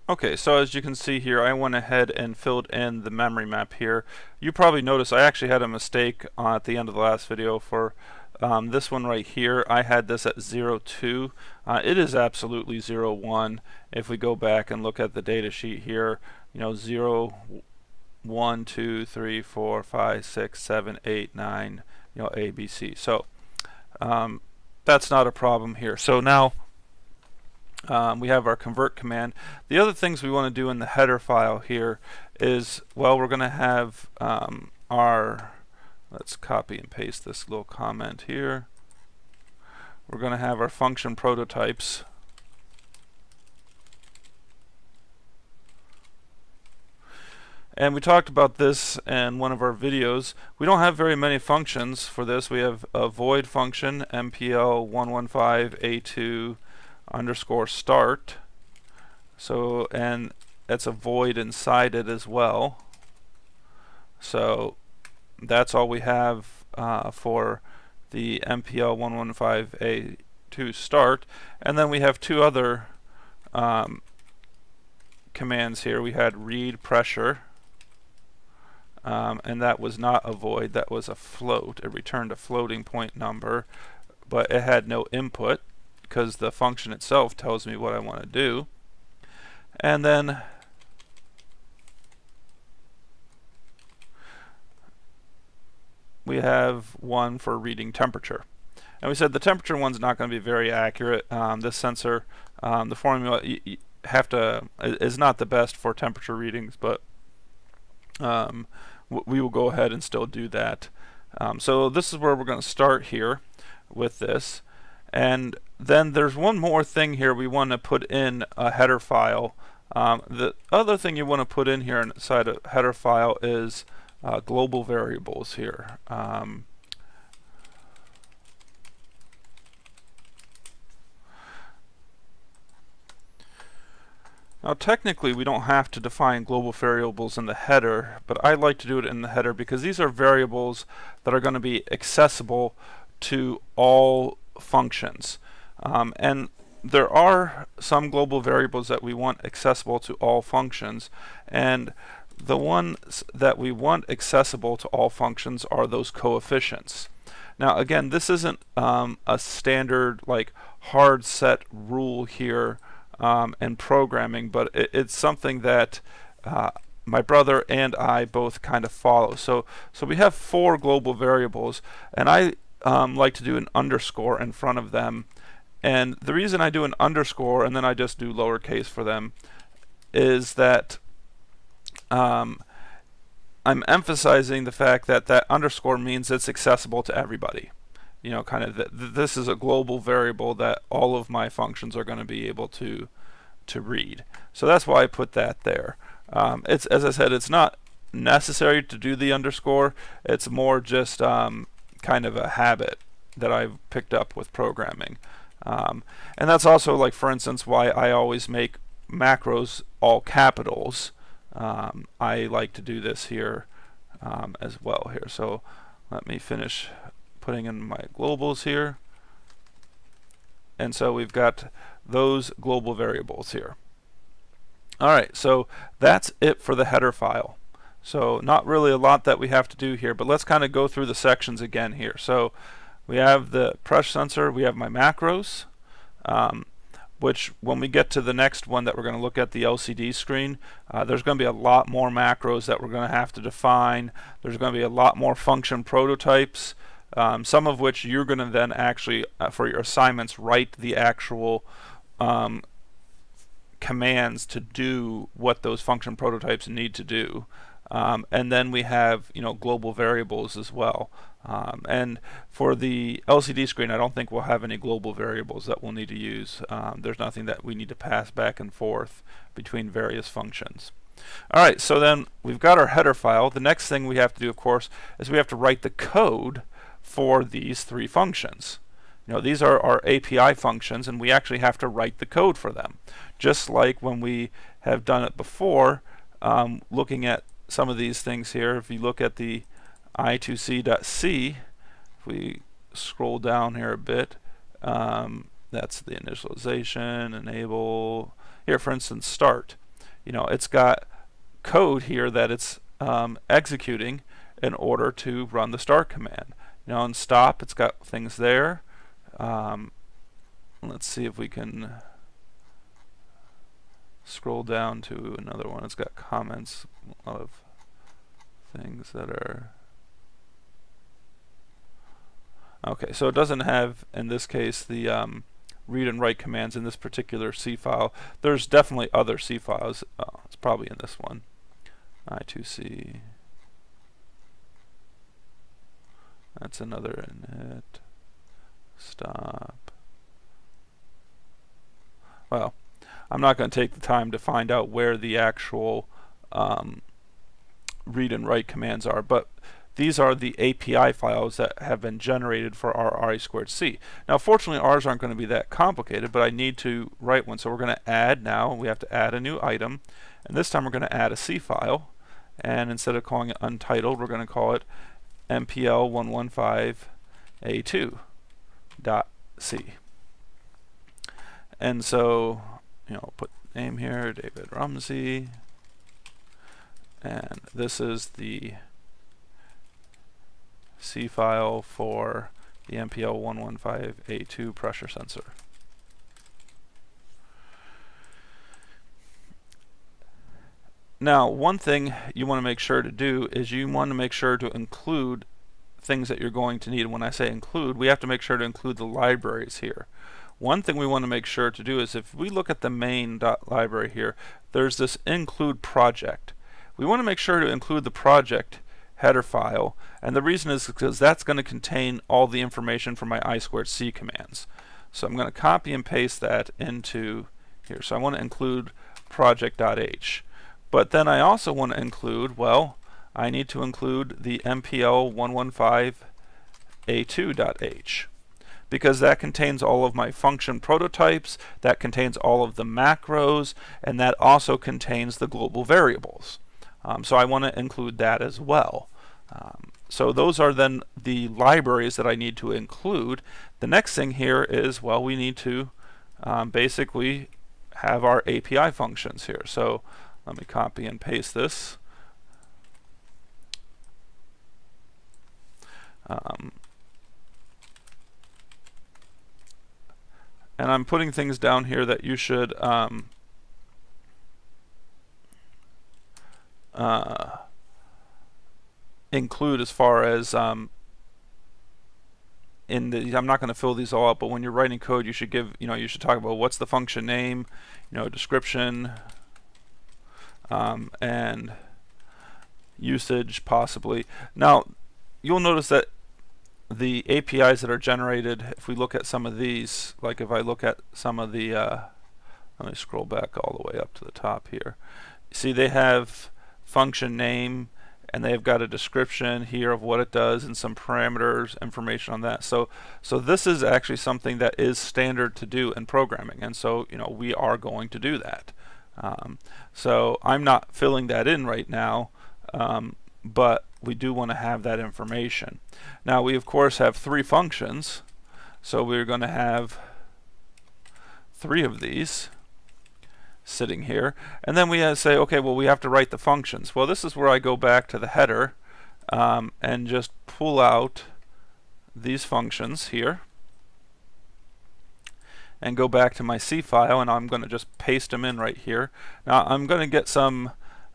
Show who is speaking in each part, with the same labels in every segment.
Speaker 1: Okay, so as you can see here, I went ahead and filled in the memory map here. You probably noticed I actually had a mistake at the end of the last video for this one right here. I had this at 02. It is absolutely 01. If we go back and look at the data sheet here, 0, 1, 2, 3, 4, 5, 6, 7, 8, 9, A, B, C. So that's not a problem here. So now we have our convert command. The other things we want to do in the header file here is, well, we're going to have let's copy and paste this little comment here. We're going to have our function prototypes. And we talked about this in one of our videos. We don't have very many functions for this. We have a void function, MPL115A2 underscore start. So, and that's a void inside it as well. So that's all we have for the MPL115A2 start. And then we have two other commands here. We had read pressure, and that was not a void, that was a float. It returned a floating point number, but it had no input because the function itself tells me what I want to do. And then we have one for reading temperature. And we said the temperature one's not going to be very accurate. This sensor, the formula is not the best for temperature readings, but we will go ahead and still do that. So this is where we're going to start here with this. And then there's one more thing here we want to put in a header file. The other thing you want to put in here inside a header file is global variables here. Now technically we don't have to define global variables in the header, but I like to do it in the header because these are variables that are going to be accessible to all functions. And there are some global variables that we want accessible to all functions, and the ones that we want accessible to all functions are those coefficients. Now again, this isn't a standard like hard set rule here in programming, but it's something that my brother and I both kind of follow. So we have 4 global variables, and I like to do an underscore in front of them. And the reason I do an underscore and then I just do lowercase for them is that I'm emphasizing the fact that that underscore means it's accessible to everybody. Kind of this is a global variable that all of my functions are going to be able to read. So that's why I put that there. It's, as I said, it's not necessary to do the underscore. It's more just kind of a habit that I've picked up with programming. And that's also, like, for instance, why I always make macros all capitals. I like to do this here as well here. So let me finish putting in my globals here. And so we've got those global variables here. Alright, so that's it for the header file. So not really a lot that we have to do here, but let's kind of go through the sections again here. So we have the pressure sensor, we have my macros, which when we get to the next one that we're going to look at, the LCD screen, there's going to be a lot more macros that we're going to have to define. There's going to be a lot more function prototypes, some of which you're going to then actually, for your assignments, write the actual commands to do what those function prototypes need to do. And then we have global variables as well. And for the LCD screen, I don't think we'll have any global variables that we'll need to use. There's nothing that we need to pass back and forth between various functions. Alright, so then we've got our header file. The next thing we have to do, of course, is we have to write the code for these 3 functions. These are our API functions, and we actually have to write the code for them. Just like when we have done it before, looking at some of these things here. If you look at the I2C.C, if we scroll down here a bit, that's the initialization, enable, here for instance start. it's got code here that it's executing in order to run the start command. And stop, it's got things there. Let's see if we can scroll down to another one. It's got comments, a lot of things that are okay. So it doesn't have, in this case, the read and write commands in this particular C file. There's definitely other C files. It's probably in this one. I2C. That's another init. Stop. Well, I'm not going to take the time to find out where the actual read and write commands are, but these are the API files that have been generated for our I2C. Now, fortunately, ours aren't going to be that complicated, but I need to write one. So we're going to add now. We have to add a new item, and this time we're going to add a C file. And instead of calling it untitled, we're going to call it MPL115A2.c. And so, put name here, David Rumsey, and this is the C file for the MPL115A2 pressure sensor. Now, one thing you want to make sure to do is you want to make sure to include things that you're going to need. When I say include, we have to make sure to include the libraries here. One thing we want to make sure to do is if we look at the main library here, there's this include project. We want to make sure to include the project header file, and the reason is because that's going to contain all the information for my I2C commands. So I'm going to copy and paste that into here. So I want to include project.h. But then I also want to include, well, I need to include the MPL115A2.h, because that contains all of my function prototypes, that contains all of the macros, and that also contains the global variables. So I want to include that as well. So those are then the libraries that I need to include. The next thing here is, well, we need to basically have our API functions here. So let me copy and paste this. And I'm putting things down here that you should include as far as in the, I'm not going to fill these all out, but when you're writing code, you should give, you should talk about what's the function name, description, and usage possibly. Now, you'll notice that the APIs that are generated, if we look at some of these, like if I look at some of the, let me scroll back all the way up to the top here. See, they have function name, and they've got a description here of what it does and some parameters, information on that. So this is actually something that is standard to do in programming, and so we are going to do that. So I'm not filling that in right now, but we do want to have that information. Now we of course have 3 functions, so we're going to have 3 of these sitting here, and then we have to say, okay, well, we have to write the functions. Well, this is where I go back to the header and just pull out these functions here and go back to my C file, and I'm going to just paste them in right here. Now I'm going to get some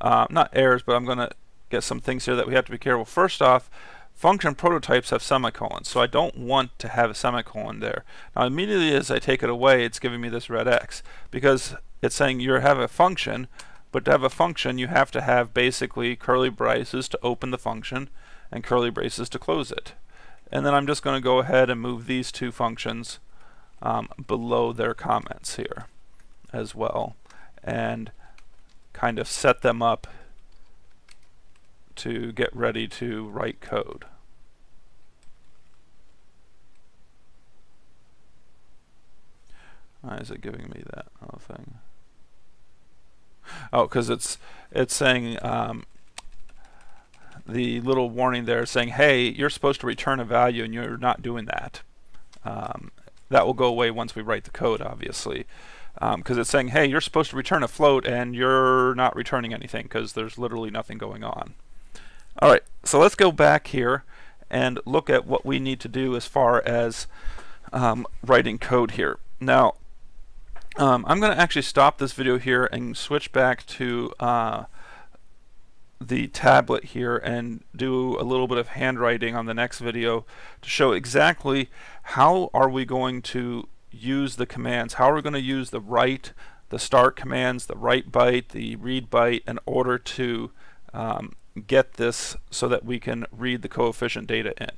Speaker 1: not errors, but I'm going to get some things here that we have to be careful. First off, function prototypes have semicolons, so I don't want to have a semicolon there. Now immediately as I take it away, it's giving me this red X, because it's saying you have a function, but to have a function you have to have basically curly braces to open the function and curly braces to close it. And then I'm just going to go ahead and move these 2 functions below their comments here as well, and kind of set them up to get ready to write code. Why is it giving me that thing? Oh, because it's saying the little warning there saying, hey, you're supposed to return a value and you're not doing that. That will go away once we write the code, obviously. because it's saying, hey, you're supposed to return a float and you're not returning anything because there's literally nothing going on. Alright, so let's go back here and look at what we need to do as far as writing code here. Now, I'm going to actually stop this video here and switch back to the tablet here and do a little bit of handwriting on the next video to show exactly how are we going to use the commands, how are we going to use the write, the start commands, the write byte, the read byte in order to get this so that we can read the coefficient data in.